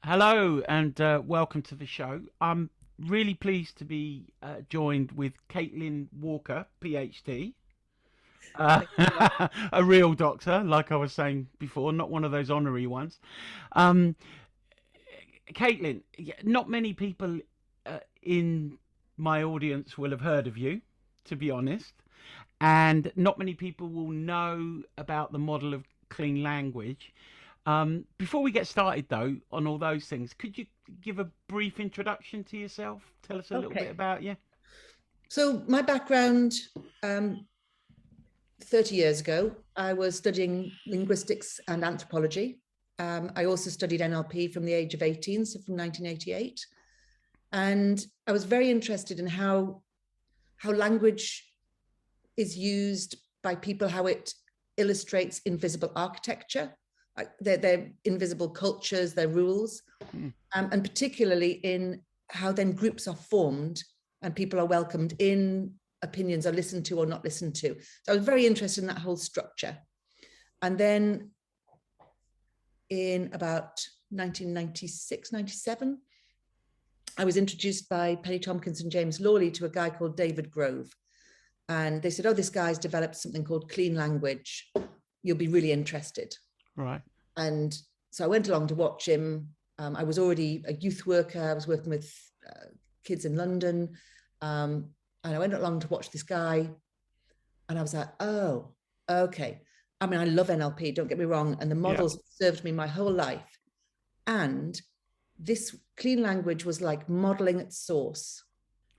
Hello and welcome to the show. I'm really pleased to be joined with Caitlin Walker, PhD, uh, Thank you. a real doctor, like I was saying before, not one of those honorary ones. Um, Caitlin, not many people in my audience will have heard of you, to be honest, and not many people will know about the model of clean language. Before we get started, though, on all those things, could you give a brief introduction to yourself? Tell us a little bit Okay. about you. So my background, um, 30 years ago, I was studying linguistics and anthropology. I also studied NLP from the age of 18, so from 1988. And I was very interested in how language is used by people, how it illustrates invisible architecture, their invisible cultures, their rules, Mm. and particularly in how then groups are formed and people are welcomed in, opinions are listened to or not listened to. So I was very interested in that whole structure. And then in about 1996, 97, I was introduced by Penny Tompkins and James Lawley to a guy called David Grove. And they said, oh, this guy's developed something called clean language. You'll be really interested. Right. And so I went along to watch him. I was already a youth worker. I was working with kids in London. And I went along to watch this guy. And I was like, oh, okay. I mean, I love NLP, don't get me wrong. And the Yeah. models served me my whole life. And this clean language was like modeling at source.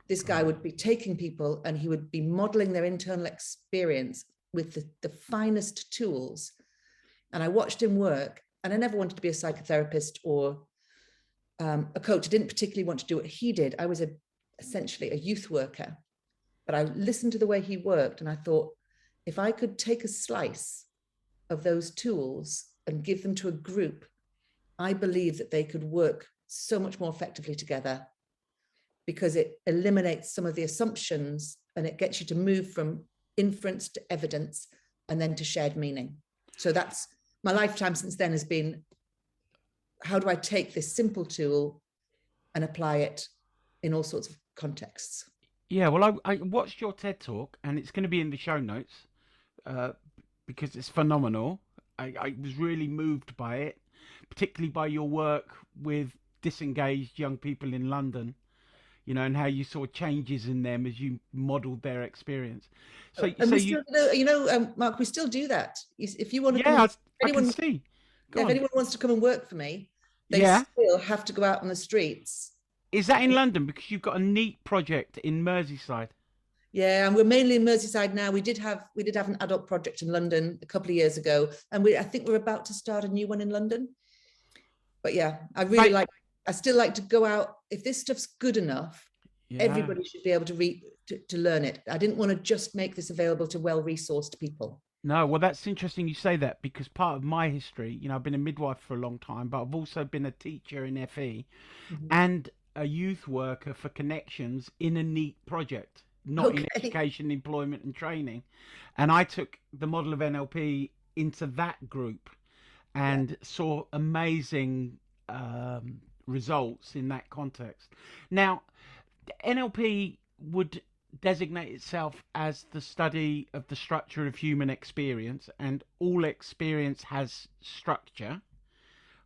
This guy Right. would be taking people and he would be modeling their internal experience with the finest tools. And I watched him work. And I never wanted to be a psychotherapist or a coach. I didn't particularly want to do what he did. I was essentially a youth worker. But I listened to the way he worked and I thought, if I could take a slice of those tools and give them to a group, I believe that they could work so much more effectively together because it eliminates some of the assumptions and it gets you to move from inference to evidence and then to shared meaning. So that's my lifetime since then has been, how do I take this simple tool and apply it in all sorts of contexts? Yeah. Well, I watched your TED talk, and it's going to be in the show notes uh, because it's phenomenal. I was really moved by it, particularly by your work with disengaged young people in London. And how you saw changes in them as you modelled their experience. So, And so we you, still, Mark, we still do that. If you want to come yeah, and I can anyone, see. yeah, Go if on. anyone wants to come and work for me, they Yeah. still have to go out on the streets. Is that in London? Because you've got a neat project in Merseyside. Yeah, and we're mainly in Merseyside now. We did have an adult project in London a couple of years ago, and I think we're about to start a new one in London. But yeah, Right. I still like to go out. If this stuff's good enough, Yeah. everybody should be able to read to learn it. I didn't want to just make this available to well-resourced people. No, well, that's interesting you say that because part of my history, I've been a midwife for a long time, but I've also been a teacher in FE Mhm. and a youth worker for Connections in a neat project, not in Okay. education, employment, and training. And I took the model of NLP into that group Yeah. and saw amazing results in that context. Now, NLP would designate itself as the study of the structure of human experience, and all experience has structure.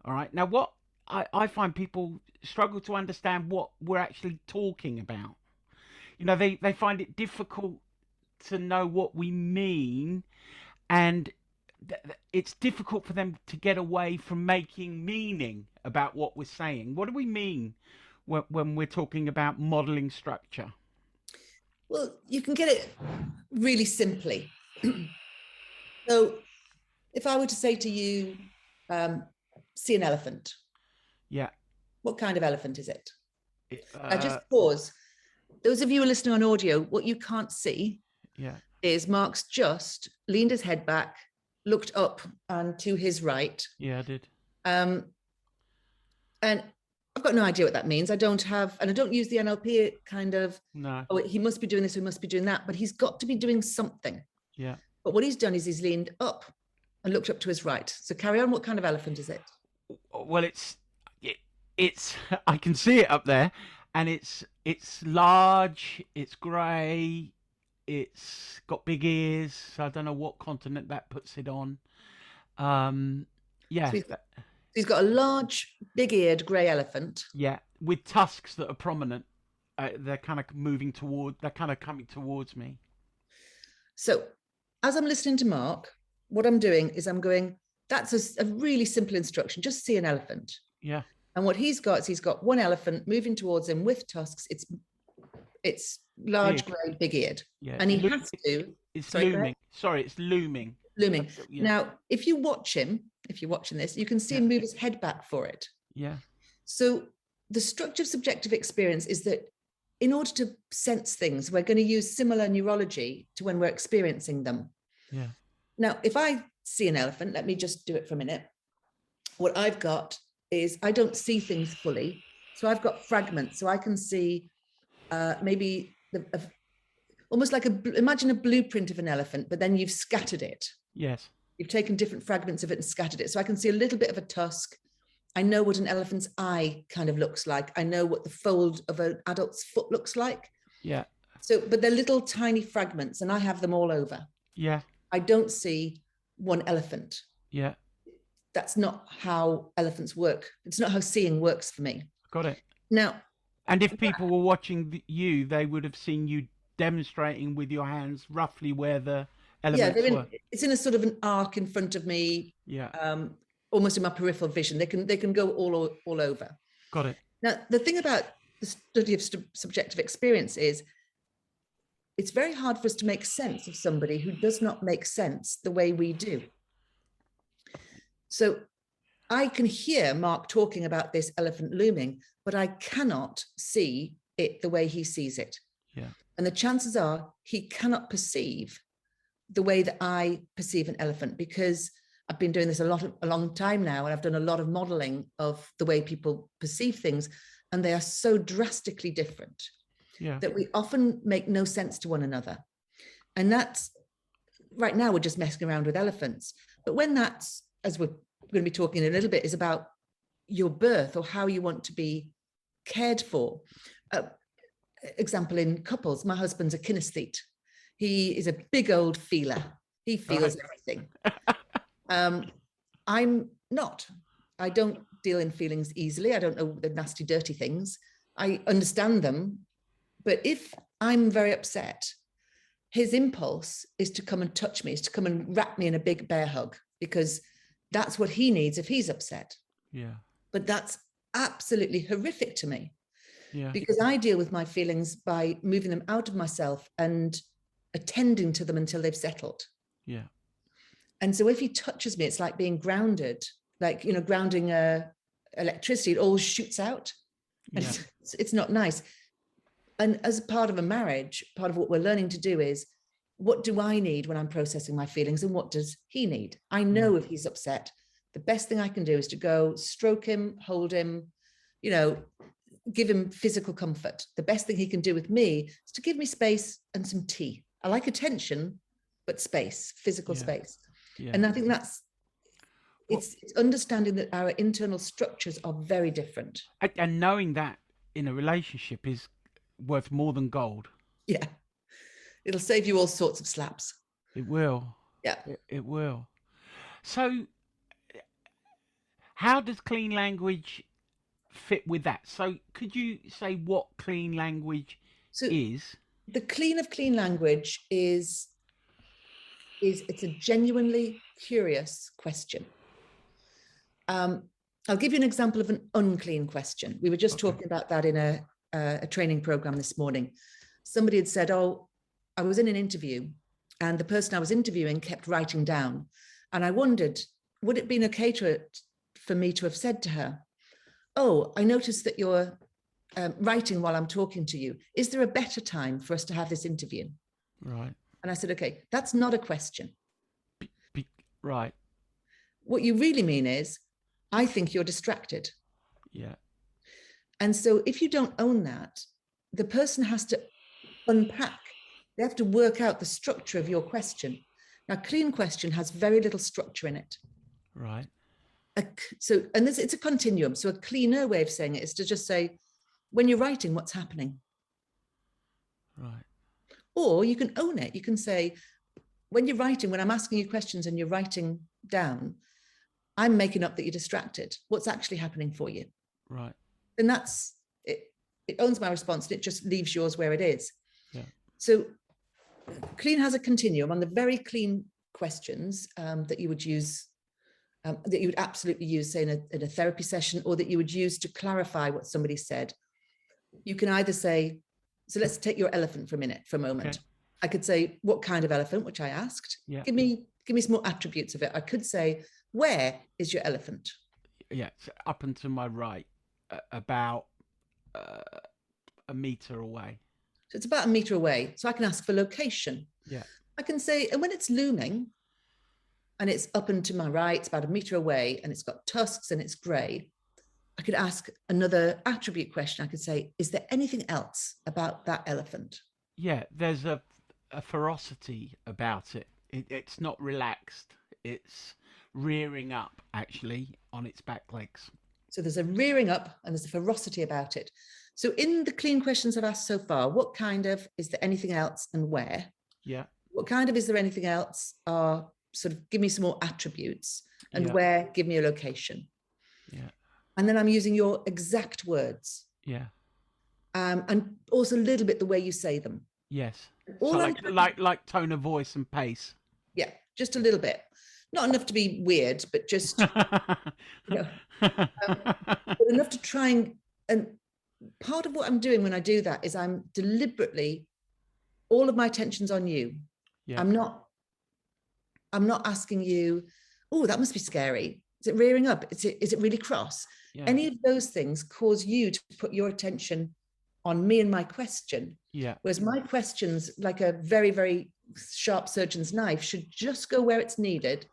All right. Now, what I find people struggle to understand what we're actually talking about. They find it difficult to know what we mean, and it's difficult for them to get away from making meaning about what we're saying. What do we mean when we're talking about modeling structure? Well, you can get it really simply. So if I were to say to you, um, see an elephant, Yeah. what kind of elephant is it? It, Now, just pause. Those of you who are listening on audio, what you can't see yeah. is Mark's just leaned his head back, looked up and to his right. Yeah, I did. Um, and I've got no idea what that means. I don't have, and I don't use the NLP kind of, No. oh, he must be doing this, he must be doing that, but he's got to be doing something. Yeah. But what he's done is he's leaned up and looked up to his right. So carry on. What kind of elephant is it? Well, it's it's I can see it up there, and it's large, it's grey, it's got big ears. I don't know what continent that puts it on. Um, So yeah, he's got a large, big-eared grey elephant. yeah, with tusks that are prominent. They're kind of moving toward. They're kind of coming towards me. So as I'm listening to Mark, what I'm doing is I'm going, that's a really simple instruction. Just see an elephant. Yeah. And what he's got is he's got one elephant moving towards him with tusks. It's large, Big. grey, big-eared. Yeah. And he has to. It's Sorry, looming. Sorry, it's looming. looming. Yeah. Now, if you watch him, if you're watching this, you can see him move his head back for it. Yeah. So the structure of subjective experience is that in order to sense things, we're going to use similar neurology to when we're experiencing them. Yeah. Now, if I see an elephant, let me just do it for a minute. What I've got is I don't see things fully. So I've got fragments. So I can see maybe almost like imagine a blueprint of an elephant, but then you've scattered it. Yes. You've taken different fragments of it and scattered it. So I can see a little bit of a tusk. I know what an elephant's eye kind of looks like. I know what the fold of an adult's foot looks like. Yeah. So, but they're little tiny fragments and I have them all over. Yeah. I don't see one elephant. Yeah. That's not how elephants work. It's not how seeing works for me. Got it. Now, and if people were watching you, they would have seen you demonstrating with your hands roughly where the elements were. It's in a sort of an arc in front of me. Yeah. Almost in my peripheral vision. They can go all over. Got it. Now, the thing about the study of subjective experience is it's very hard for us to make sense of somebody who does not make sense the way we do. So I can hear Mark talking about this elephant looming, but I cannot see it the way he sees it. Yeah. And the chances are he cannot perceive the way that I perceive an elephant, because I've been doing this a long time now, and I've done a lot of modeling of the way people perceive things, and they are so drastically different that we often make no sense to one another. And that's, right now we're just messing around with elephants. But when that's, as we're going to be talking in a little bit, is about your birth or how you want to be cared for. Example in couples, my husband's a kinesthete. He is a big old feeler. He feels everything. I'm not. I don't deal in feelings easily. I don't know the nasty, dirty things. I understand them. But if I'm very upset, his impulse is to come and touch me, is to come and wrap me in a big bear hug, because that's what he needs if he's upset. Yeah. But that's absolutely horrific to me. Yeah. Because I deal with my feelings by moving them out of myself and attending to them until they've settled. Yeah. And so if he touches me, it's like being grounded, like, you know, grounding electricity, it all shoots out. And it's not nice. And as part of a marriage, part of what we're learning to do is, what do I need when I'm processing my feelings, and what does he need? I know if he's upset, the best thing I can do is to go stroke him, hold him, you know, give him physical comfort. The best thing he can do with me is to give me space and some tea. I like attention, but space, physical space. Yeah. And I think that's, it's understanding that our internal structures are very different. And knowing that in a relationship is worth more than gold. Yeah. It'll save you all sorts of slaps. It will. Yeah. It will. So how does clean language fit with that? So could you say what clean language is? The clean of clean language is it's a genuinely curious question. I'll give you an example of an unclean question. We were just talking about that in a training program this morning. Somebody had said, oh, I was in an interview and the person I was interviewing kept writing down. And I wondered, would it have been okay for me to have said to her, oh, I noticed that you're writing while I'm talking to you. Is there a better time for us to have this interview? Right. And I said, okay, that's not a question. Right. What you really mean is, I think you're distracted. Yeah. And so if you don't own that, the person has to unpack. They have to work out the structure of your question. Now, clean question has very little structure in it. Right. And it's a continuum. So a cleaner way of saying it is to just say, when you're writing, what's happening? Right. Or you can own it. You can say, when you're writing, when I'm asking you questions and you're writing down, I'm making up that you're distracted. What's actually happening for you? Right. And that's it. It owns my response, and it just leaves yours where it is. Yeah. So clean has a continuum on the very clean questions that you would use, that you would absolutely use, say, in a therapy session, or that you would use to clarify what somebody said. You can either say, so let's take your elephant for a moment. Okay. I could say, what kind of elephant, which I asked. Yeah. Give me some more attributes of it. I could say, where is your elephant? Yeah. So up and to my right, about a meter away. So it's about a meter away. So I can ask for location. Yeah. I can say, and when it's looming and it's up and to my right, it's about a meter away, and it's got tusks and it's gray, I could ask another attribute question. I could say, is there anything else about that elephant? Yeah. There's a ferocity about it. It's not relaxed. It's rearing up, actually, on its back legs. So there's a rearing up and there's a ferocity about it. So in the clean questions I've asked so far, what kind of, is there anything else, and where? Yeah. What kind of, is there anything else, are sort of, give me some more attributes, and Yeah. where, give me a location. Yeah. And then I'm using your exact words. Yeah. And also a little bit the way you say them. Yes. All So I'm like tone of voice and pace. Yeah, just a little bit. Not enough to be weird, but just, but enough to try and part of what I'm doing when I do that is I'm deliberately, all of my attention's on you. Yeah. I'm not asking you, oh, that must be scary. Is it rearing up? Is it really cross? Yeah. Any of those things cause you to put your attention on me and my question. Yeah. Whereas my questions, like a very, very sharp surgeon's knife, should just go where it's needed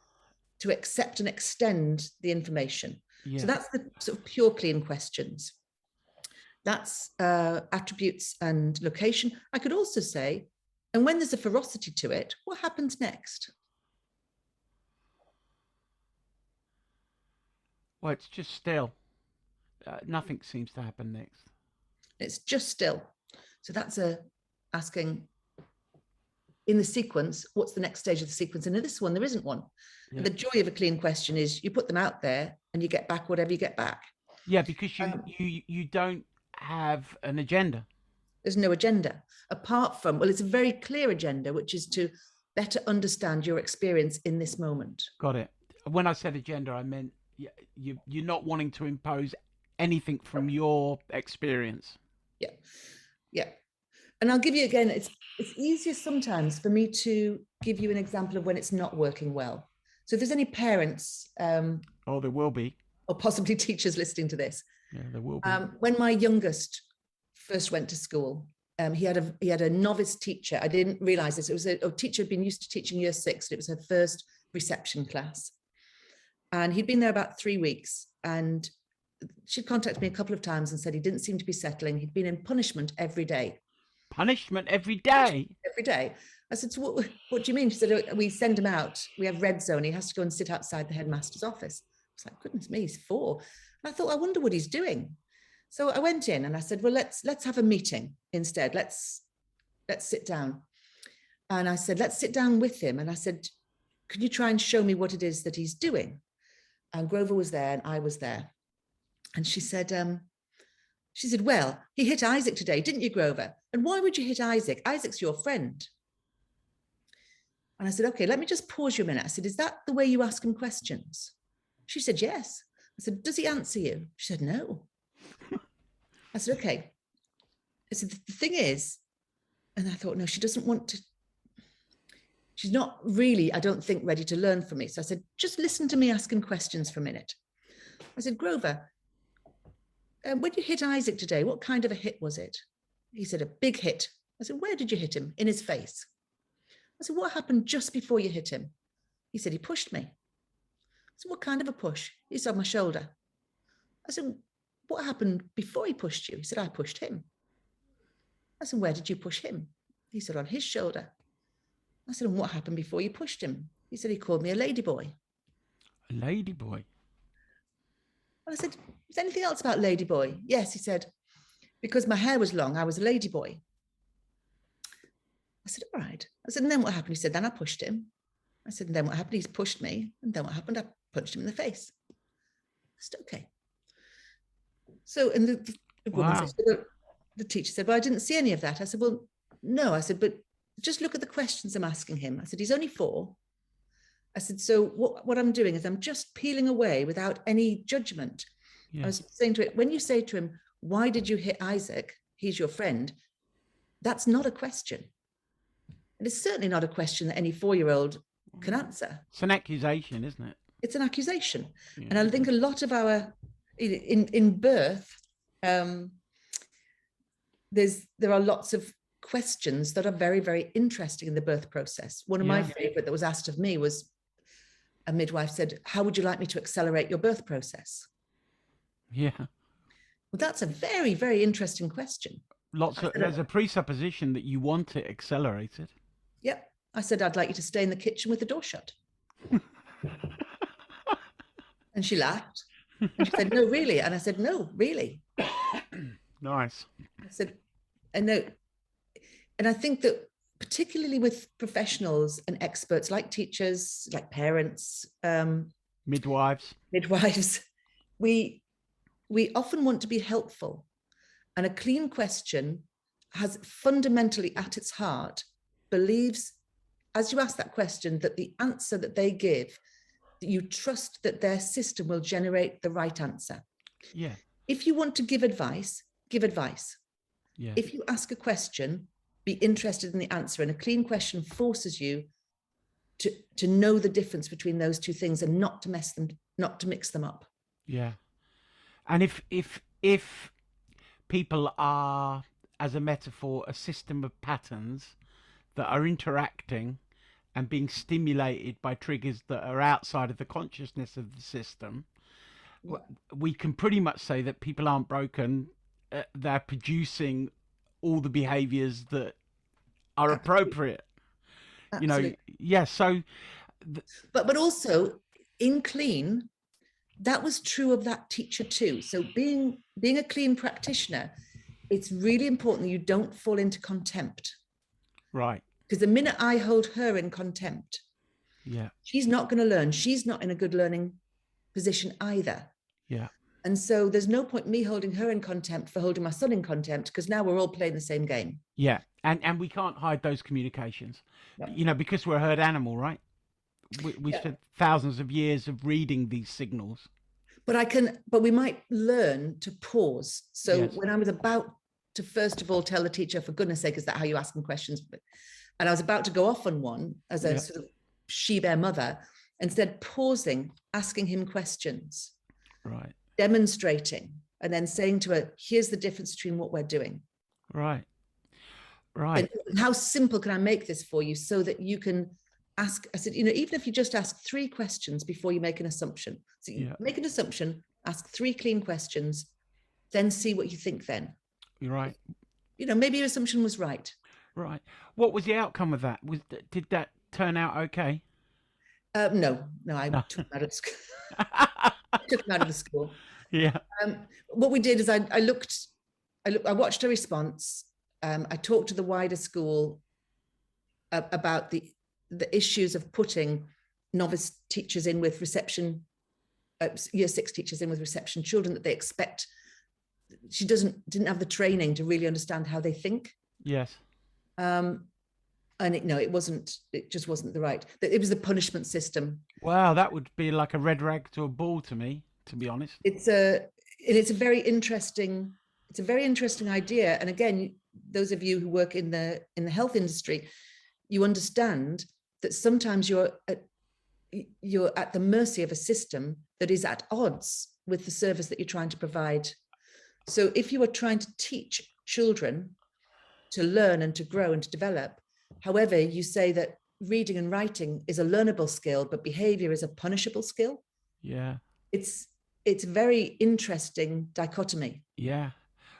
to accept and extend the information. Yeah. So that's the sort of pure clean questions. That's attributes and location. I could also say, and when there's a ferocity to it, what happens next? Well, it's just still. Nothing seems to happen next. It's just still. So that's asking in the sequence, what's the next stage of the sequence? And in this one, there isn't one. Yeah. And the joy of a clean question is you put them out there and you get back whatever you get back. Yeah, because you don't have an agenda. There's no agenda apart from, well, it's a very clear agenda, which is to better understand your experience in this moment. Got it. When I said agenda, I meant you're not wanting to impose anything from your experience. Yeah. Yeah. And I'll give you again, it's easier sometimes for me to give you an example of when it's not working well. So if there's any parents, Oh, there will be. or possibly teachers listening to this, Yeah, there will be. when my youngest first went to school, he had a novice teacher. I didn't realize this. It was a teacher who'd been used to teaching year 6. And it was her first reception class. And he'd been there about 3 weeks. And she'd contacted me a couple of times and said he didn't seem to be settling. He'd been in punishment every day. Punishment every day? Every day. I said, so what do you mean? She said, oh, we send him out. We have red zone. He has to go and sit outside the headmaster's office. I was like, goodness me, he's 4. And I thought, I wonder what he's doing. So I went in and I said, well, let's have a meeting instead. Let's sit down. And I said, let's sit down with him. And I said, can you try and show me what it is that he's doing? And Grover was there and I was there. And she said, well, he hit Isaac today, didn't you, Grover? And why would you hit Isaac? Isaac's your friend. And I said, okay, let me just pause you a minute. I said, is that the way you ask him questions? She said, yes. I said, does he answer you? She said, no. I said, okay. I said, the thing is, and I thought, no, she doesn't want to. She's not really, I don't think, ready to learn from me. So I said, just listen to me asking questions for a minute. I said, Grover, when you hit Isaac today, what kind of a hit was it? He said, a big hit. I said, where did you hit him? In his face. I said, what happened just before you hit him? He said, he pushed me. I said, what kind of a push? He said, on my shoulder. I said, what happened before he pushed you? He said, I pushed him. I said, where did you push him? He said, on his shoulder. I said, and what happened before you pushed him? He said, he called me a ladyboy. A ladyboy? I said, is there anything else about ladyboy? Yes, he said, because my hair was long, I was a ladyboy. I said, all right. I said, and then what happened? He said, then I pushed him. I said, and then what happened? He's pushed me. And then what happened? I punched him in the face. I said, okay. So, and the woman said, well, the teacher said, well, I didn't see any of that. I said, well, no. I said, but just look at the questions I'm asking him. I said, he's only 4. I said, so what I'm doing is I'm just peeling away without any judgment. I was saying to it, when you say to him, why did you hit Isaac? He's your friend. That's not a question. It is certainly not a question that any 4-year-old can answer. It's an accusation, isn't it? It's an accusation. Yeah. And I think a lot of our, in birth, there are lots of questions that are very, very interesting in the birth process. One of my favorite that was asked of me was, a midwife said, how would you like me to accelerate your birth process? Yeah. Well, that's a very, very interesting question. There's a presupposition that you want it accelerated. Yep. I said, I'd like you to stay in the kitchen with the door shut. And she laughed. And she said, no, really? And I said, no, really. Nice. I said, I know. And I think that particularly with professionals and experts like teachers, like parents, midwives, we often want to be helpful. And a clean question has fundamentally at its heart believes, as you ask that question, that the answer that they give, that you trust that their system will generate the right answer. Yeah. If you want to give advice, give advice. Yeah. If you ask a question, be interested in the answer. And a clean question forces you to know the difference between those two things and not to mix them up. Yeah. And if people are, as a metaphor, a system of patterns that are interacting and being stimulated by triggers that are outside of the consciousness of the system, we can pretty much say that people aren't broken. They're producing all the behaviors that are appropriate. Absolutely. So but also in clean, that was true of that teacher too. So being a clean practitioner, it's really important that you don't fall into contempt. Right. Because the minute I hold her in contempt, she's not going to learn. She's not in a good learning position either. Yeah. And so there's no point me holding her in contempt for holding my son in contempt, because now we're all playing the same game. Yeah. And we can't hide those communications, because we're a herd animal, right? We spent thousands of years of reading these signals. But we might learn to pause. So when I was about to, first of all, tell the teacher, for goodness sake, is that how you ask them questions? And I was about to go off on one as a sort of she-bear mother, instead pausing, asking him questions. Right. Demonstrating, and then saying to her, here's the difference between what we're doing. Right. And how simple can I make this for you so that you can ask? I said, even if you just ask 3 questions before you make an assumption. So you make an assumption, ask 3 clean questions, then see what you think then. You're right. Maybe your assumption was right. Right. What was the outcome of that? Did that turn out okay? No, I took him out of school. Took him out of the school. Yeah. What we did is I watched her response. I talked to the wider school about the issues of putting novice teachers in with reception, year 6 teachers in with reception children that they expect. She didn't have the training to really understand how they think. Yes. And it just wasn't the right. It was the punishment system. Wow, that would be like a red rag to a bull to me, to be honest. It's a very interesting idea. And again, those of you who work in the health industry, you understand that sometimes you're at the mercy of a system that is at odds with the service that you're trying to provide. So if you are trying to teach children to learn and to grow and to develop, however, you say that reading and writing is a learnable skill, but behavior is a punishable skill. Yeah. It's a very interesting dichotomy. Yeah.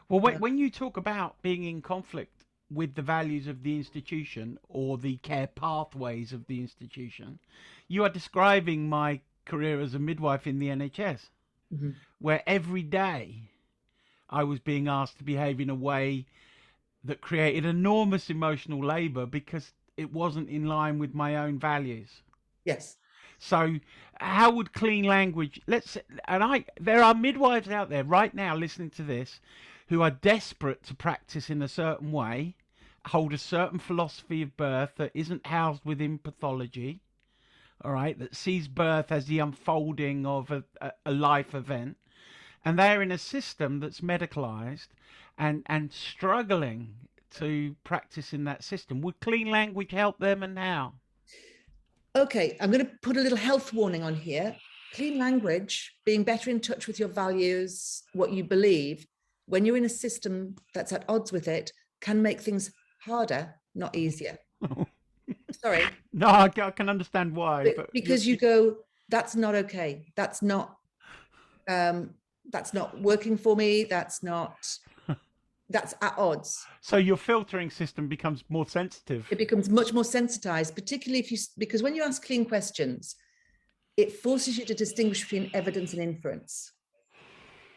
Well, when you talk about being in conflict with the values of the institution or the care pathways of the institution, you are describing my career as a midwife in the NHS. Mhm. where every day I was being asked to behave in a way that created enormous emotional labor because it wasn't in line with my own values. Yes. So how would clean language, there are midwives out there right now listening to this who are desperate to practice in a certain way, hold a certain philosophy of birth that isn't housed within pathology, all right, that sees birth as the unfolding of a life event, and they're in a system that's medicalized and struggling to practice in that system. Would clean language help them, and how? Okay, I'm going to put a little health warning on here. Clean language, being better in touch with your values, what you believe, when you're in a system that's at odds with it, can make things harder, not easier. Sorry. No, I can understand why, but Because you go, that's not okay. That's not working for me. That's at odds. so your filtering system becomes more sensitive. It becomes much more sensitized, particularly because when you ask clean questions, it forces you to distinguish between evidence and inference.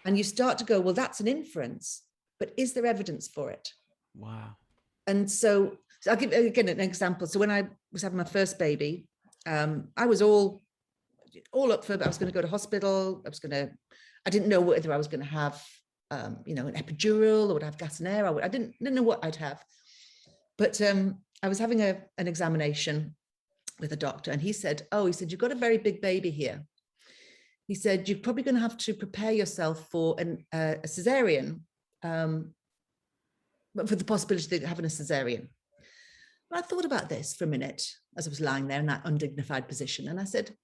And you start to go, well, that's an inference, but is there evidence for it? Wow. And so I'll give again an example. So when I was having my first baby, I was all up for, I was going to go to hospital. I didn't know whether I was going to have, an epidural or would I have gas and air. I didn't know what I'd have. But I was having an examination with a doctor, and he said, you've got a very big baby here. He said, you're probably going to have to prepare yourself for a cesarean, but for the possibility of having a cesarean. But I thought about this for a minute as I was lying there in that undignified position. And I said,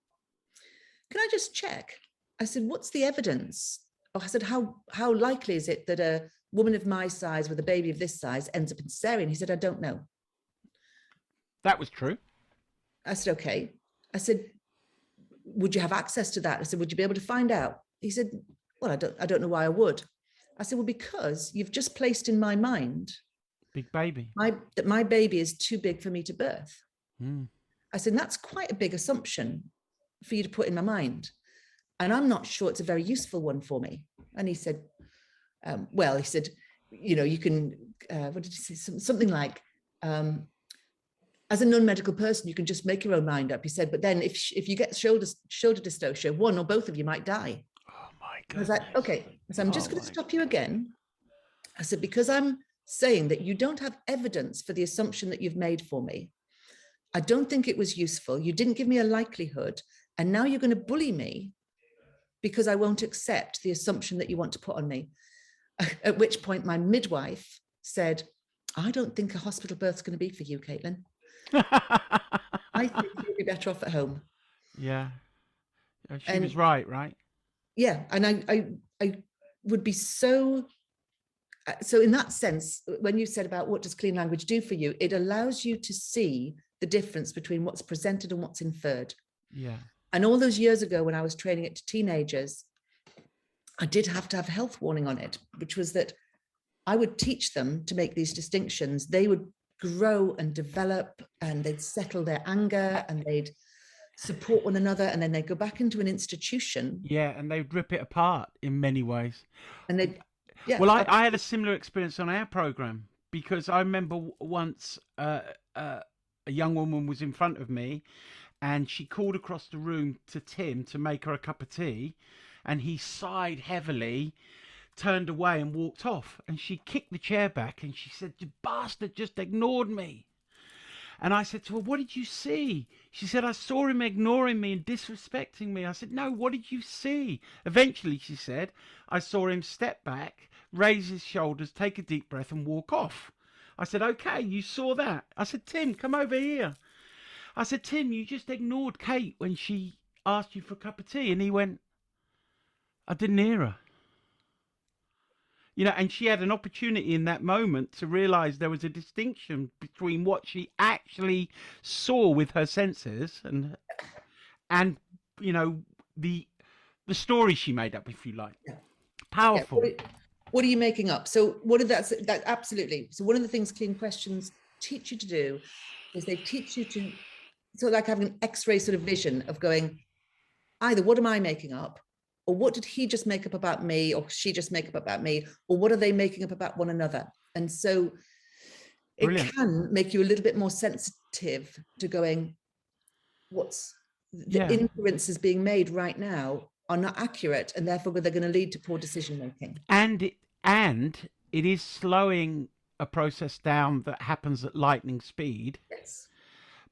can I just check? I said, what's the evidence? I said, how likely is it that a woman of my size with a baby of this size ends up in cesarean? He said, I don't know. That was true. I said, okay. I said, would you have access to that? I said, would you be able to find out? He said, well, I don't know why I would. I said, well, because you've just placed in my mind Big baby. that my baby is too big for me to birth. Mm. I said, that's quite a big assumption for you to put in my mind. And I'm not sure it's a very useful one for me. And he said, you can, what did he say? Something like, as a non-medical person, you can just make your own mind up. He said, but then if you get shoulder dystocia, one or both of you might die. Oh my goodness. I was like, okay, so I'm just going to stop you again. I said, because I'm saying that you don't have evidence for the assumption that you've made for me. I don't think it was useful. You didn't give me a likelihood. And now you're going to bully me because I won't accept the assumption that you want to put on me. At which point my midwife said, I don't think a hospital birth's going to be for you, Caitlin. I think you'd be better off at home. Yeah. She was right? Yeah. And I would be so in that sense, when you said about what does clean language do for you, it allows you to see the difference between what's presented and what's inferred. Yeah. And all those years ago, when I was training it to teenagers, I did have to have a health warning on it, which was that I would teach them to make these distinctions. They would grow and develop, and they'd settle their anger, and they'd support one another, and then they'd go back into an institution. Yeah, and they'd rip it apart in many ways. And they'd, yeah. Well, I had a similar experience on our program, because I remember once a young woman was in front of me, and she called across the room to Tim to make her a cup of tea, and he sighed heavily, turned away and walked off, and she kicked the chair back and she said, the bastard just ignored me. And I said to her, what did you see? She said, I saw him ignoring me and disrespecting me. I said, no, what did you see? Eventually, she said, I saw him step back, raise his shoulders, take a deep breath and walk off. I said, okay, you saw that. I said, Tim, come over here. I said, Tim, you just ignored Kate when she asked you for a cup of tea. And he went, I didn't hear her. And she had an opportunity in that moment to realize there was a distinction between what she actually saw with her senses and the story she made up, if you like. Yeah. Powerful. Yeah. What are you making up? So that absolutely. So one of the things clean questions teach you to do is they teach you to like having an X-ray sort of vision of going, either what am I making up, or what did he just make up about me, or she just make up about me, or what are they making up about one another? And so Brilliant. it can make you a little bit more sensitive to going, what's the inferences being made right now are not accurate, and therefore they're going to lead to poor decision making. And it is slowing a process down that happens at lightning speed, Yes.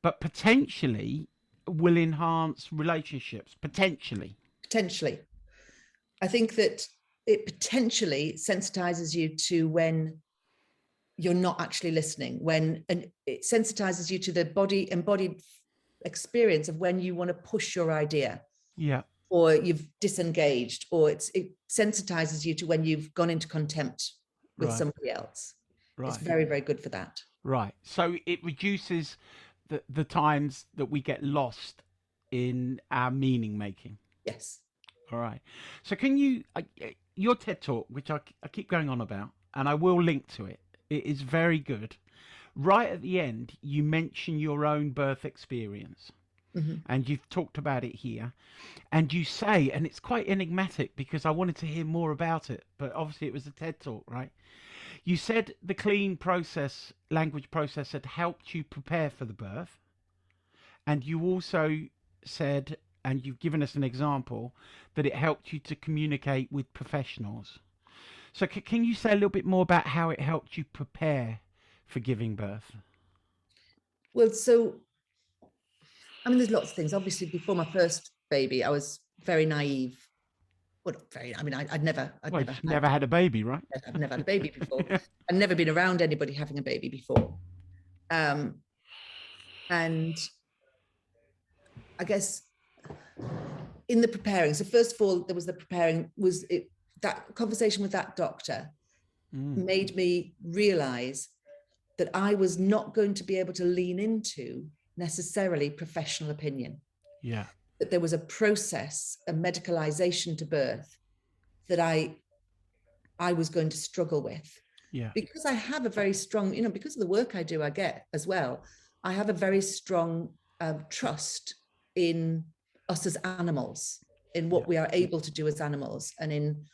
but potentially will enhance relationships. Potentially. I think that it potentially sensitizes you to when you're not actually listening, and it sensitizes you to the embodied experience of when you want to push your idea, or you've disengaged, or it sensitizes you to when you've gone into contempt with somebody else. It's very, very good for that. Right. So it reduces the times that we get lost in our meaning making. Yes. All right. So can you, your TED Talk, which I keep going on about, and I will link to it, it is very good. Right at the end, you mention your own birth experience. And you've talked about it here. And you say, and it's quite enigmatic because I wanted to hear more about it, but obviously it was a TED Talk, right? You said the clean process, language process, had helped you prepare for the birth. And you also said, and you've given us an example, that it helped you to communicate with professionals. So can you say a little bit more about how it helped you prepare for giving birth? Well, so, I mean, there's lots of things. Obviously, before my first baby, I was very naive. Well, I'd never had a baby, right? I've never had a baby before. Yeah. I'd never been around anybody having a baby before. And I guess in the preparing, so first of all, there was the preparing, that conversation with that doctor made me realize that I was not going to be able to lean into necessarily professional opinion. Yeah. That there was a process, a medicalization to birth that I was going to struggle with. Yeah. Because I have a very strong, because of the work I do, I get as well, I have a very strong trust in us as animals, in what we are able to do as animals. And in,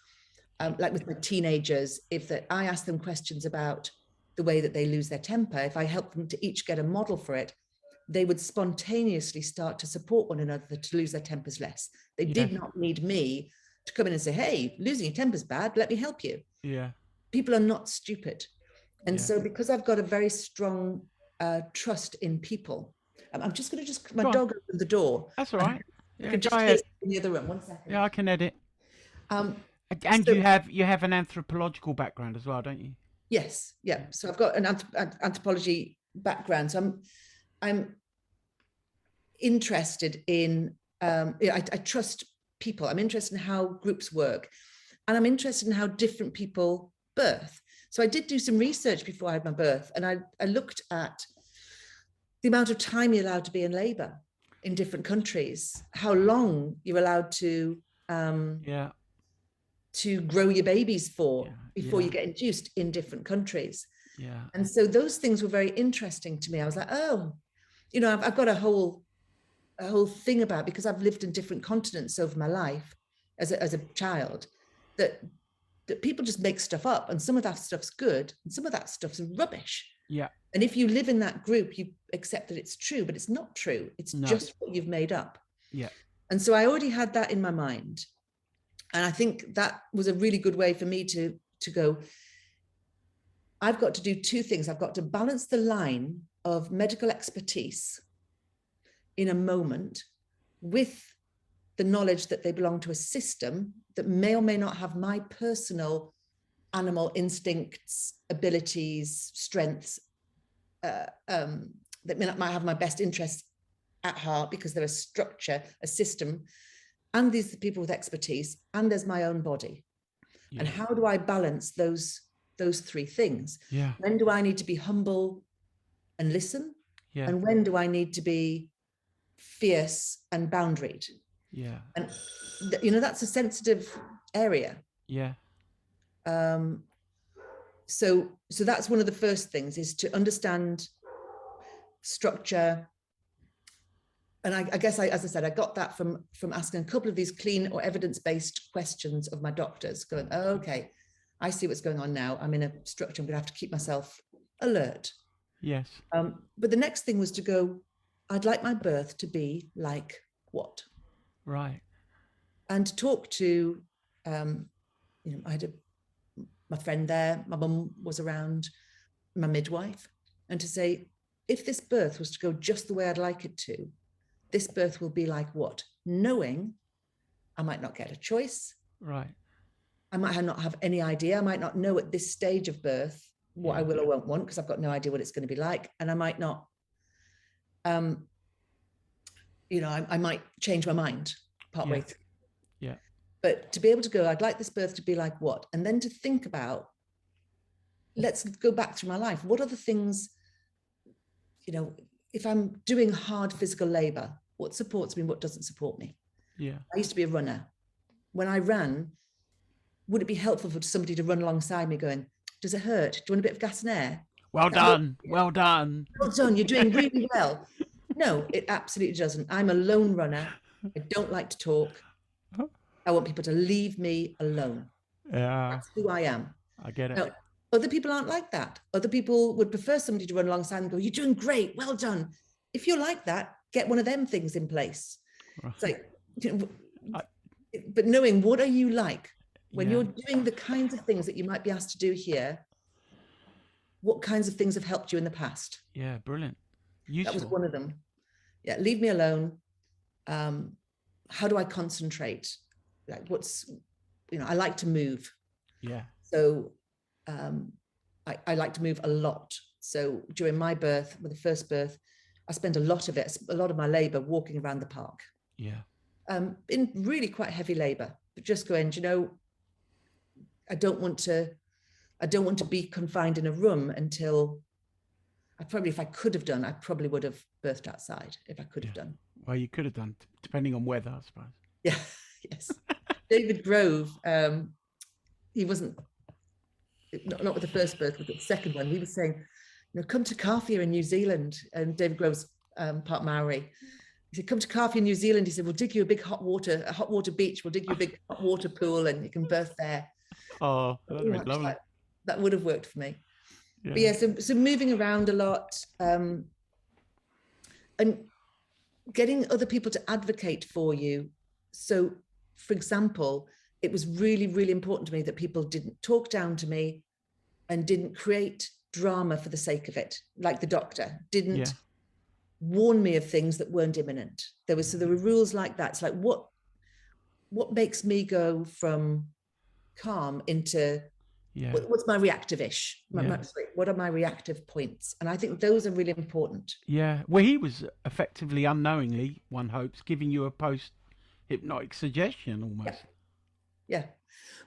like with my teenagers, I ask them questions about the way that they lose their temper, if I help them to each get a model for it, they would spontaneously start to support one another to lose their tempers less. They did not need me to come in and say, hey, losing your temper's bad, let me help you. Yeah. People are not stupid. And so because I've got a very strong trust in people, I'm just going to my dog opened the door. That's all right. You can just hear in the other room. 1 second. Yeah, I can edit. And so, you have an anthropological background as well, don't you? Yes. Yeah. So I've got an anthropology background. So I'm interested in, I trust people. I'm interested in how groups work, and I'm interested in how different people birth. So I did do some research before I had my birth, and I looked at the amount of time you're allowed to be in labor in different countries, how long you're allowed to grow your babies for before you get induced in different countries. Yeah. And so those things were very interesting to me. I was like, oh, I've got a whole thing about, because I've lived in different continents over my life as a child, that people just make stuff up, and some of that stuff's good and some of that stuff's rubbish. Yeah. And if you live in that group, you accept that it's true, but it's not true. It's just what you've made up. Yeah. And so I already had that in my mind. And I think that was a really good way for me to go, I've got to do two things. I've got to balance the line of medical expertise in a moment with the knowledge that they belong to a system that may or may not have my personal animal instincts, abilities, strengths, that might have my best interests at heart, because they're a structure, a system, and these are people with expertise, and there's my own body. Yeah. And how do I balance those three things? Yeah. When do I need to be humble and listen? Yeah. And when do I need to be fierce and boundaried? Yeah. And that's a sensitive area. Yeah. So that's one of the first things, is to understand structure, I guess as I said, I got that from asking a couple of these clean or evidence-based questions of my doctors, going, oh, okay, I see what's going on now. I'm in a structure. I'm going to have to keep myself alert. Yes. But the next thing was to go, I'd like my birth to be like what? Right. And to talk to, I had my friend there, my mum was around, my midwife, and to say, if this birth was to go just the way I'd like it to, this birth will be like what? Knowing I might not get a choice. Right. I might not have any idea. I might not know at this stage of birth what I will or won't want, because I've got no idea what it's going to be like. And I might not, I might change my mind partway through. Yeah. But to be able to go, I'd like this birth to be like what? And then to think about, let's go back through my life. What are the things, if I'm doing hard physical labor, what supports me, what doesn't support me? Yeah. I used to be a runner. When I ran, would it be helpful for somebody to run alongside me going, does it hurt? Do you want a bit of gas and air? Well done. Well done. Well done. You're doing really well. No, it absolutely doesn't. I'm a lone runner. I don't like to talk. I want people to leave me alone. Yeah. That's who I am. I get it. Now, other people aren't like that. Other people would prefer somebody to run alongside and go, you're doing great. Well done. If you're like that, get one of them things in place. Right. It's like, but knowing what are you like when you're doing the kinds of things that you might be asked to do here, what kinds of things have helped you in the past? Yeah, brilliant. Useful. That was one of them. Yeah, leave me alone. How do I concentrate? Like I like to move. Yeah. So I like to move a lot. So during my birth, with the first birth, I spent a lot of my labor walking around the park. Yeah. In really quite heavy labor, but just going, I don't want to be confined in a room until if I could have done, I probably would have birthed outside if I could have done. Well, you could have done, depending on weather, I suppose. Yeah. Yes. David Grove, he wasn't, not with the first birth, but the second one, he was saying, come to Carthia in New Zealand. And David Grove's part Maori. He said, come to Carthia in New Zealand. He said, we'll dig you a hot water beach. We'll dig you a big hot water pool and you can birth there. Oh, that'd be lovely. That would have worked for me. Yeah. But yeah, so moving around a lot and getting other people to advocate for you. So, for example, it was really, really important to me that people didn't talk down to me and didn't create drama for the sake of it, like the doctor didn't warn me of things that weren't imminent. There were rules like that. It's like, what makes me go from calm into what's my reactive-ish? What are my reactive points? And I think those are really important. Yeah. Well, he was effectively, unknowingly, one hopes, giving you a post-hypnotic suggestion almost. Yeah.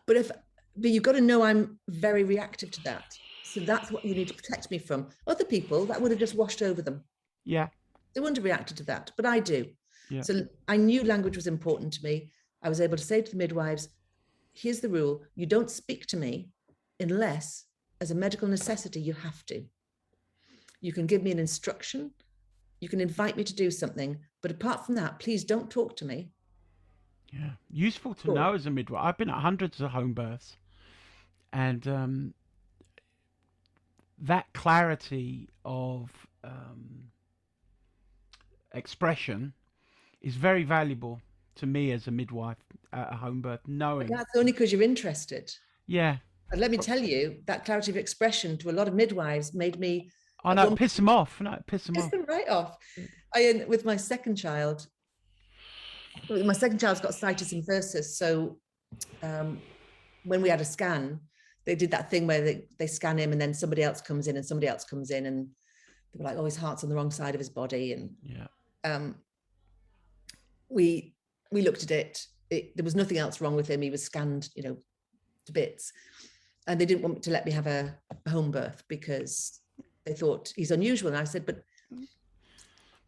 But you've got to know I'm very reactive to that. So that's what you need to protect me from. Other people, that would have just washed over them. Yeah. They wouldn't have reacted to that, but I do. Yeah. So I knew language was important to me. I was able to say to the midwives, here's the rule. You don't speak to me unless, as a medical necessity, you have to. You can give me an instruction. You can invite me to do something. But apart from that, please don't talk to me. Yeah. Useful to know as a midwife. I've been at hundreds of home births. And that clarity of expression is very valuable to me as a midwife at a home birth, knowing. That's only because you're interested. Yeah. And let me tell you, that clarity of expression to a lot of midwives made me. Oh, no, piss them off. No, piss them off. Right off. With my second child, child's got situs inversus. So when we had a scan, they did that thing where they scan him and then somebody else comes in and they were like, oh, his heart's on the wrong side of his body. And we looked at it. There was nothing else wrong with him. He was scanned, to bits. And they didn't want to let me have a home birth because they thought he's unusual. And I said, but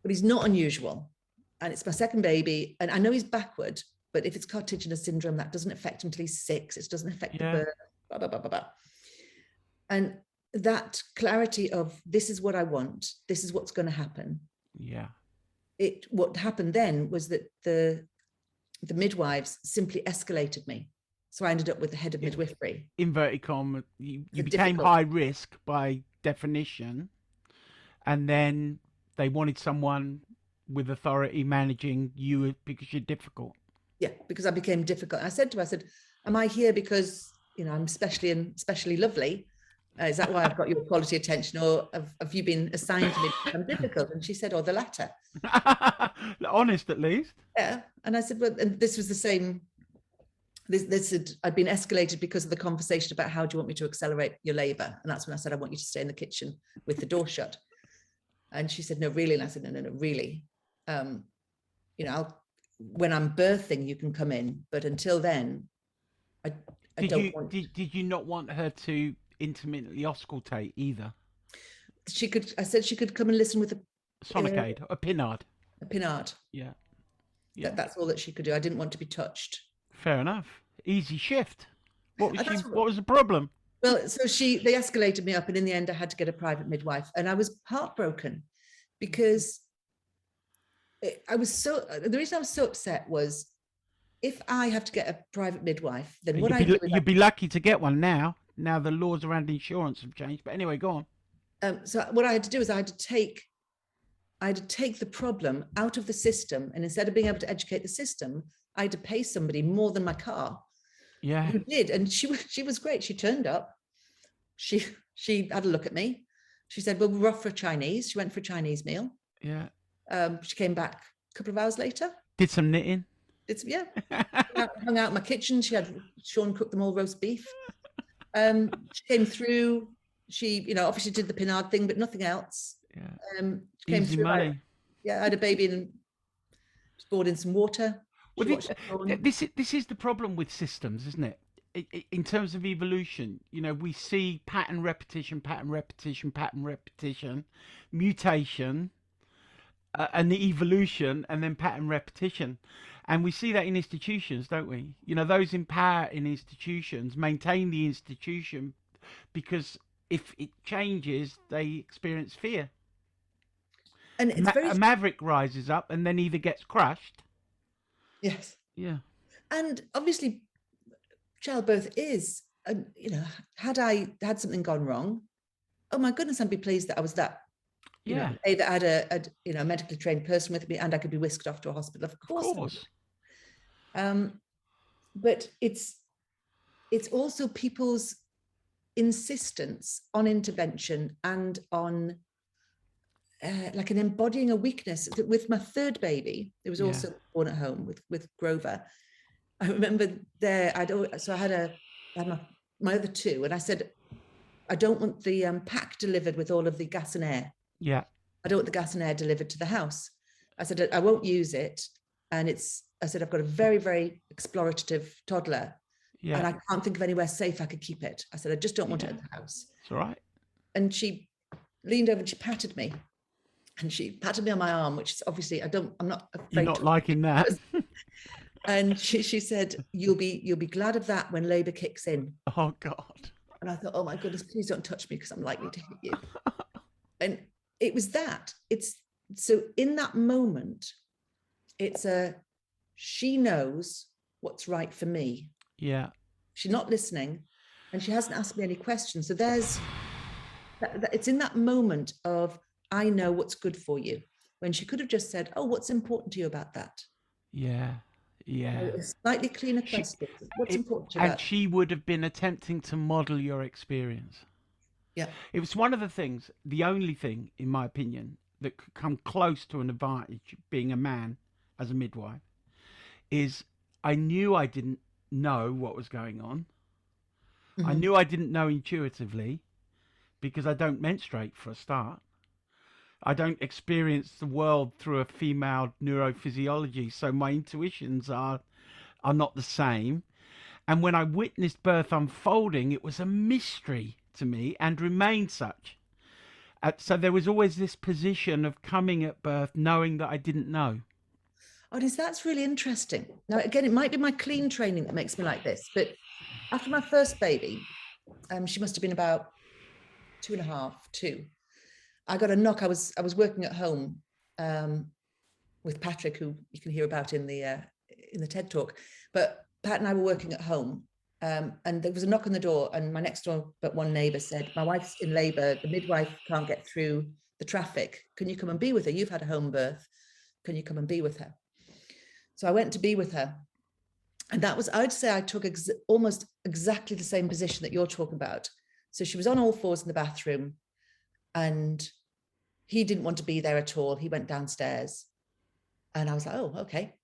he's not unusual. And it's my second baby. And I know he's backward, but if it's cartilaginous syndrome, that doesn't affect him until he's 6. It doesn't affect the birth, blah, blah, blah, blah, blah. And that clarity of this is what I want, this is what's going to happen. Yeah. what happened then was that the midwives simply escalated me. So I ended up with the head of midwifery. Inverted comma, you became difficult. high risk by definition, and then they wanted someone with authority managing you because you're difficult. Yeah, because I became difficult. I said, am I here because, you know, I'm especially lovely? Is that why I've got your quality attention, or have you been assigned to me because I'm difficult? And she said, or the latter. Honest, at least. Yeah. And I said, well, and this was the same. This had, I'd been escalated because of the conversation about how do you want me to accelerate your labor? And that's when I said, I want you to stay in the kitchen with the door shut. And she said, no, really? And I said, no, really. You know, when I'm birthing, you can come in, but until then, I don't want. Did you not want her to intermittently auscultate either? She could. I said she could come and listen with a sonicade, a pinard. A pinard. Yeah. That's all that she could do. I didn't want to be touched. Fair enough. Easy shift. What was the problem? Well, so they escalated me up, and in the end, I had to get a private midwife, and I was heartbroken because the reason I was so upset was, if I have to get a private midwife, then you'd be lucky to get one now. Now the laws around insurance have changed. But anyway, go on. So what I had to do is I had to take the problem out of the system, and instead of being able to educate the system, I had to pay somebody more than my car. Yeah. Who did, and she was great. She turned up. She had a look at me. She said, "Well, we're off for Chinese." She went for a Chinese meal. Yeah. She came back a couple of hours later. Did some knitting. Hung out in my kitchen. She had Sean cook them all roast beef. She came through. She, you know, obviously did the pinard thing, but nothing else. Yeah. Came Easy through. money. I had a baby and poured in some water. Well, this is the problem with systems, isn't it? In terms of evolution, you know, we see pattern repetition, mutation, and the evolution, and then pattern repetition. And we see that in institutions, don't we? You know, those in power in institutions maintain the institution because if it changes, they experience fear. And a maverick rises up and then either gets crushed. Yes. Yeah. And obviously, childbirth is, you know, had something gone wrong, oh my goodness, I'd be pleased that I was that. You know, that I had a medically trained person with me, and I could be whisked off to a hospital. Of course. But it's also people's insistence on intervention and on like an embodying a weakness. With my third baby, it was also born at home with Grover. I remember I had my other two, and I said, I don't want the pack delivered with all of the gas and air. Yeah. I don't want the gas and air delivered to the house. I said, I won't use it. And I said, I've got a very, very explorative toddler. Yeah. And I can't think of anywhere safe I could keep it. I said, I just don't want it at the house. It's all right. And she leaned over and she patted me. And she patted me on my arm, which is obviously, I'm not afraid. You're not liking that. And she said, you'll be glad of that when labor kicks in. Oh, God. And I thought, oh my goodness, please don't touch me because I'm likely to hit you. And it was that. So in that moment, she knows what's right for me. Yeah. She's not listening, and she hasn't asked me any questions. So it's in that moment of, I know what's good for you, when she could have just said, oh, what's important to you about that? Yeah. Yeah. A slightly cleaner question. What's important to you? And she would have been attempting to model your experience. Yeah. It was one of the things, the only thing, in my opinion, that could come close to an advantage being a man as a midwife is I knew I didn't know what was going on. Mm-hmm. I knew I didn't know intuitively because I don't menstruate for a start. I don't experience the world through a female neurophysiology, so my intuitions are not the same. And when I witnessed birth unfolding, it was a mystery to me and remained such. So there was always this position of coming at birth knowing that I didn't know. Oh, that's really interesting. Now, again, it might be my clean training that makes me like this, but after my first baby, she must have been about 2.5, 2. I got a knock. I was working at home, with Patrick, who you can hear about in the TED talk. But Pat and I were working at home, and there was a knock on the door, and my next door but one neighbour said, "My wife's in labour. The midwife can't get through the traffic. Can you come and be with her? You've had a home birth. Can you come and be with her?" So I went to be with her. And that was, I'd say I took almost exactly the same position that you're talking about. So she was on all fours in the bathroom, and he didn't want to be there at all. He went downstairs, and I was like, "Oh, okay."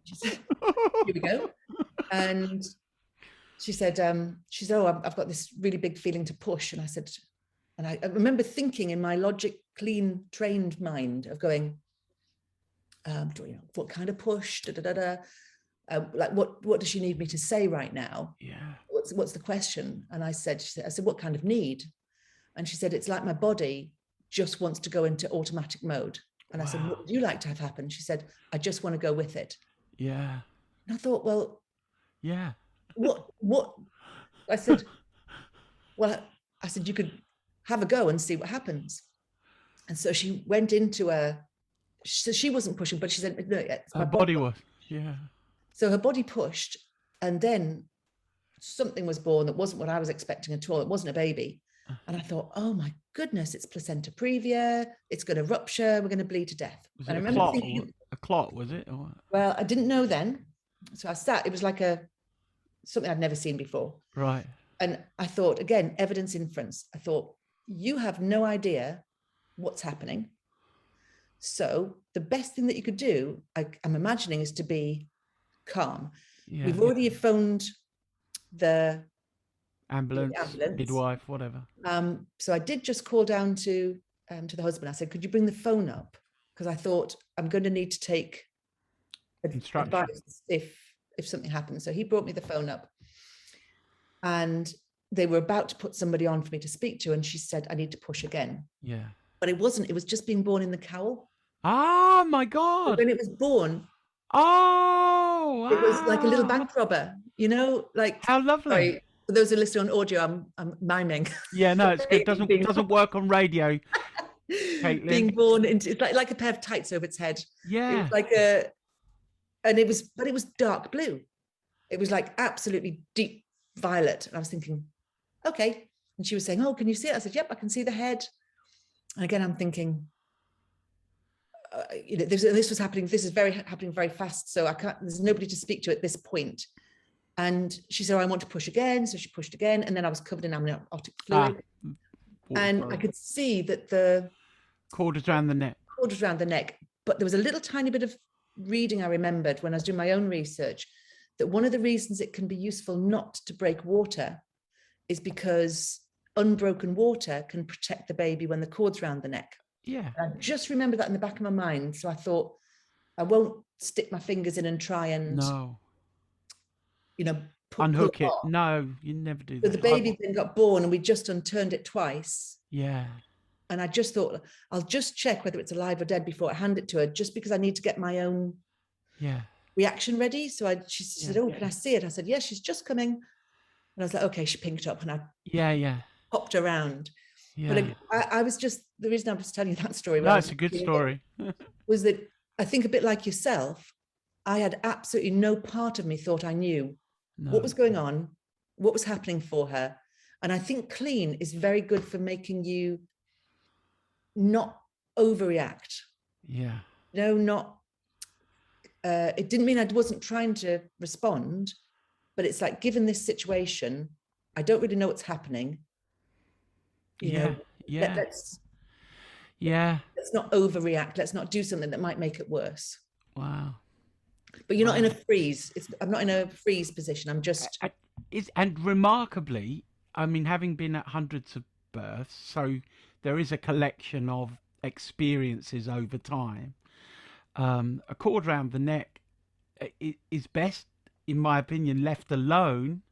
She said, "Here we go." And she said, "Oh, I've got this really big feeling to push." And I said, and I remember thinking in my logic, clean, trained mind of going, what kind of push? Da, da, da, da. Like what does she need me to say right now? Yeah. What's the question? And I said, "What kind of need?" And she said, "It's like my body just wants to go into automatic mode." And I said, "What would you like to have happen?" She said, "I just want to go with it." Yeah. And I thought, well, yeah. What? I said, well, I said, "You could have a go and see what happens." And so she went into she wasn't pushing, but she said, "No, it's my body was. Yeah. So her body pushed, and then something was born that wasn't what I was expecting at all. It wasn't a baby. And I thought, oh my goodness, it's placenta previa. It's going to rupture. We're going to bleed to death. Was and it I remember thinking, a clot, was it? Or... Well, I didn't know then. So I sat, it was like something I'd never seen before. Right. And I thought, again, evidence inference. I thought, you have no idea what's happening. So the best thing that you could do, I'm imagining, is to be calm. Yeah, we've already phoned the ambulance, midwife, whatever. So I did just call down to the husband. I said, "Could you bring the phone up?" Because I thought I'm going to need to take advice if something happens. So he brought me the phone up, and they were about to put somebody on for me to speak to, and she said, "I need to push again." Yeah. But it wasn't. It was just being born in the cowl. Oh my God! But when it was born, it was like a little bank robber. Like, how lovely. Sorry, for those who listen on audio, I'm miming. Yeah, no, it's good. Doesn't work on radio. Caitlin. Being born into, it's like a pair of tights over its head. Yeah. It was like but it was dark blue. It was like absolutely deep violet. And I was thinking, okay. And she was saying, "Oh, can you see it?" I said, "Yep, I can see the head." And again, I'm thinking, this was happening. This is happening very fast. So there's nobody to speak to at this point. And she said, "Oh, I want to push again." So she pushed again. And then I was covered in amniotic fluid. And I could see that the cord was around the neck. But there was a little tiny bit of reading I remembered when I was doing my own research, that one of the reasons it can be useful not to break water is because unbroken water can protect the baby when the cord's around the neck. Yeah. And I just remember that in the back of my mind. So I thought, I won't stick my fingers in and try and, unhook it. No, you never do that. So the baby then got born, and we just unturned it twice. Yeah. And I just thought, I'll just check whether it's alive or dead before I hand it to her, just because I need to get my own reaction ready. So she said, "Oh, can I see it?" I said, "Yes, she's just coming." And I was like, okay, she pinked up, and I popped around. Yeah. But I was just, the reason I was telling you that story. That's a good story. Was that I think a bit like yourself, I had absolutely no part of me thought I knew what was going on, what was happening for her. And I think clean is very good for making you not overreact. Yeah. It didn't mean I wasn't trying to respond, but it's like, given this situation, I don't really know what's happening. Let's not overreact. Let's not do something that might make it worse. Wow. But you're not in a freeze. I'm not in a freeze position. I'm just. And remarkably, I mean, having been at hundreds of births, so there is a collection of experiences over time. A cord around the neck is best, in my opinion, left alone,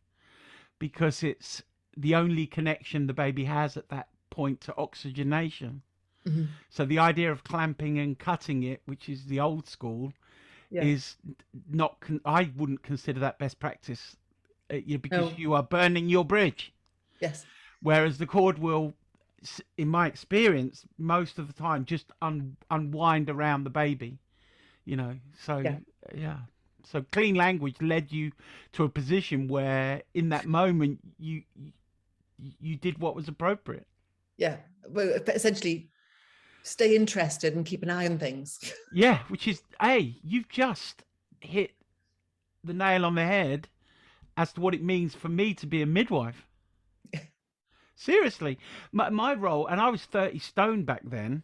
because it's the only connection the baby has at that point to oxygenation. Mm-hmm. So the idea of clamping and cutting it, which is the old school, is not. I wouldn't consider that best practice, because you are burning your bridge. Yes. Whereas the cord will, in my experience, most of the time just unwind around the baby, you know. So Yeah. yeah, so clean language led you to a position where in that moment you did what was appropriate. Yeah. Well, essentially, stay interested and keep an eye on things. Yeah, which is, hey, you've just hit the nail on the head as to what it means for me to be a midwife. Seriously, my role, and I was 30 stone back then,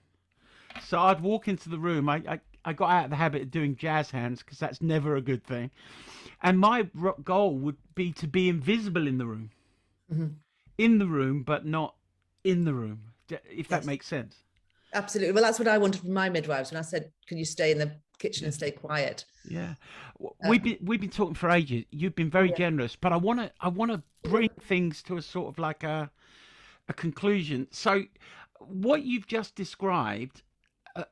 so I'd walk into the room. I got out of the habit of doing jazz hands because that's never a good thing. And my goal would be to be invisible in the room. Mhm. In the room, but not in the room, if that Yes, makes sense. absolutely. Well, that's what I wanted from my midwives when I said, "Can you stay in the kitchen Yeah. and stay quiet?" Yeah, Um, we've been talking for ages. You've been oh very yeah, generous, but I want to bring things to a sort of like a conclusion. So, what you've just described,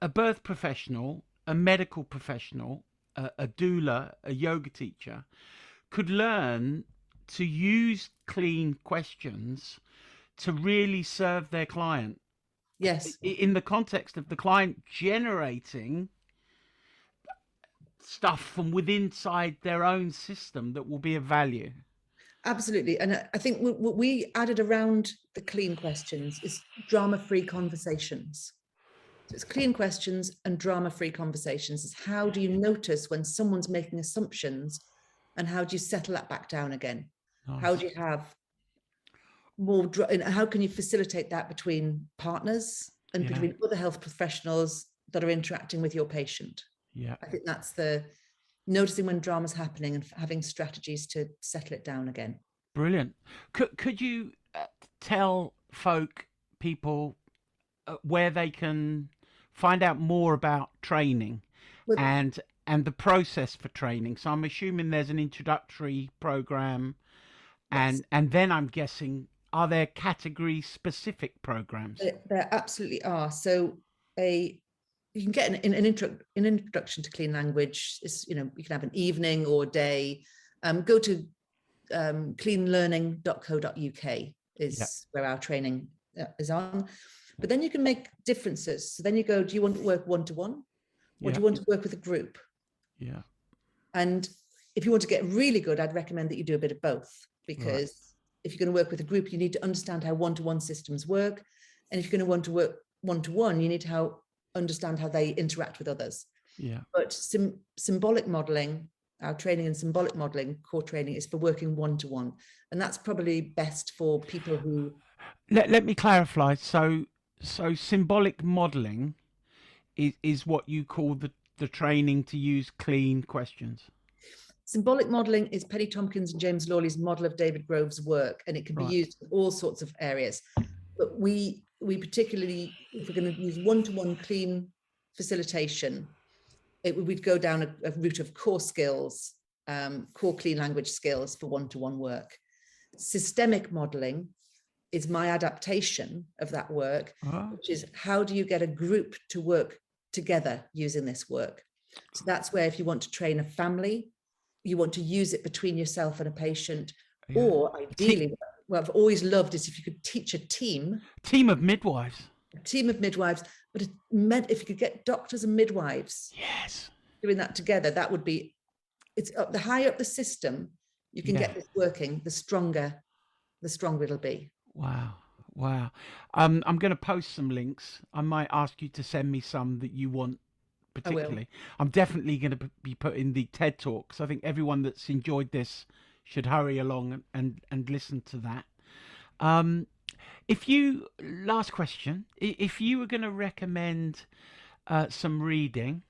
a birth professional, a medical professional, a doula, a yoga teacher, could learn to use clean questions to really serve their client yes, in the context of the client generating stuff from within inside their own system that will be of value. absolutely. And I think what we added around the clean questions is drama-free conversations. So it's clean questions and drama-free conversations. Is how do you notice when someone's making assumptions, and how do you settle that back down again? How Nice. do you have more? And how can you facilitate that between partners and Yeah. between other health professionals that are interacting with your patient? Yeah. I think that's the noticing when drama's happening and having strategies to settle it down again. Brilliant. Could you tell people where they can find out more about training Well, and and the process for training? So I'm assuming there's an introductory program, yes, and then I'm guessing, are there category specific programs? there absolutely are. So a you can get an introduction to clean language. Is you can have an evening or day. Go to cleanlearning.co.uk Yeah. is where our training is on. But then you can make differences. So then you go, do you want to work one-to-one, or do Yeah. you want to work with a group? Yeah. And if you want to get really good, I'd recommend that you do a bit of both, Right. because if you're going to work with a group, you need to understand how one-to-one systems work. And if you're going to want to work one-to-one, you need to understand how they interact with others. Yeah. But symbolic modeling, our training in symbolic modeling, core training, is for working one-to-one. And that's probably best for people who... Let me clarify. So symbolic modeling is what you call the training to use clean questions. Symbolic modeling is Penny Tompkins and James Lawley's model of David Grove's work, and it can be Right. used in all sorts of areas. But we particularly, if we're going to use one-to-one clean facilitation, we'd go down a route of core skills, core clean language skills for one-to-one work. Systemic modeling is my adaptation of that work, which is how do you get a group to work together using this work? So that's where, if you want to train a family, you want to use it between yourself and a patient, Yeah. or ideally, what I've always loved is if you could teach a team Of midwives. of midwives, but if you could get doctors and midwives Yes. doing that together, that would be, it's up, the higher up the system you can Yeah. get this working, the stronger it'll be. Wow. Wow. I'm going to post some links. I might ask you to send me some that you want I will. particularly. I'm definitely going to be putting the TED Talks. I think everyone that's enjoyed this should hurry along and listen to that. Um, if you last question, if you were going to recommend some reading,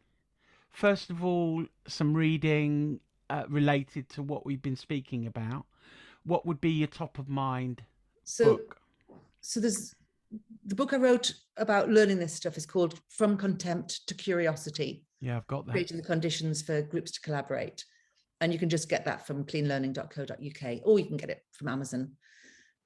first of all, some reading related to what we've been speaking about, what would be your top of mind So book? there's the book I wrote about learning this stuff is called From Contempt to Curiosity, Yeah, I've got that. creating the conditions for groups to collaborate. And you can just get that from cleanlearning.co.uk, or you can get it from Amazon.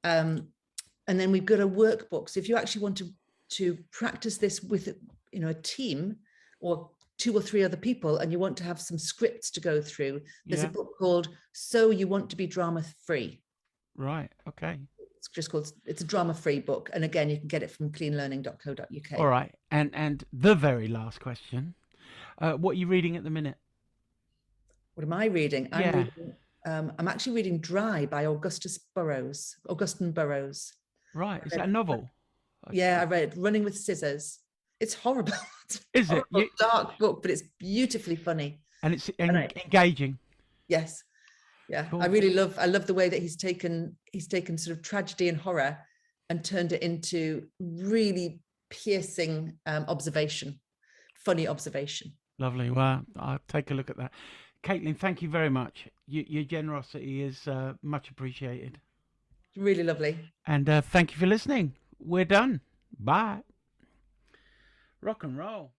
And then we've got a workbook. So if you actually want to practice this with a team or 2 or 3 other people, and you want to have some scripts to go through, there's a Yeah. book called So You Want to Be Drama Free. Right. Okay. It's just called, it's a drama free book. And again, you can get it from cleanlearning.co.uk. All right. And the very last question. What are you reading at the minute? What am I reading? Yeah, I'm actually reading Dry by Augustine Burroughs. right. I Is that a read, novel? yeah, I read Running with Scissors. It's horrible. It's a Is it? horrible, dark book, but it's beautifully funny. And it's And I, engaging. yes, yeah, Cool. I love the way that he's taken sort of tragedy and horror and turned it into really piercing observation, funny observation. Lovely. Well, I'll take a look at that. Caitlin, thank you very much. Your generosity is much appreciated. Really lovely. And thank you for listening. We're done. Bye. Rock and roll.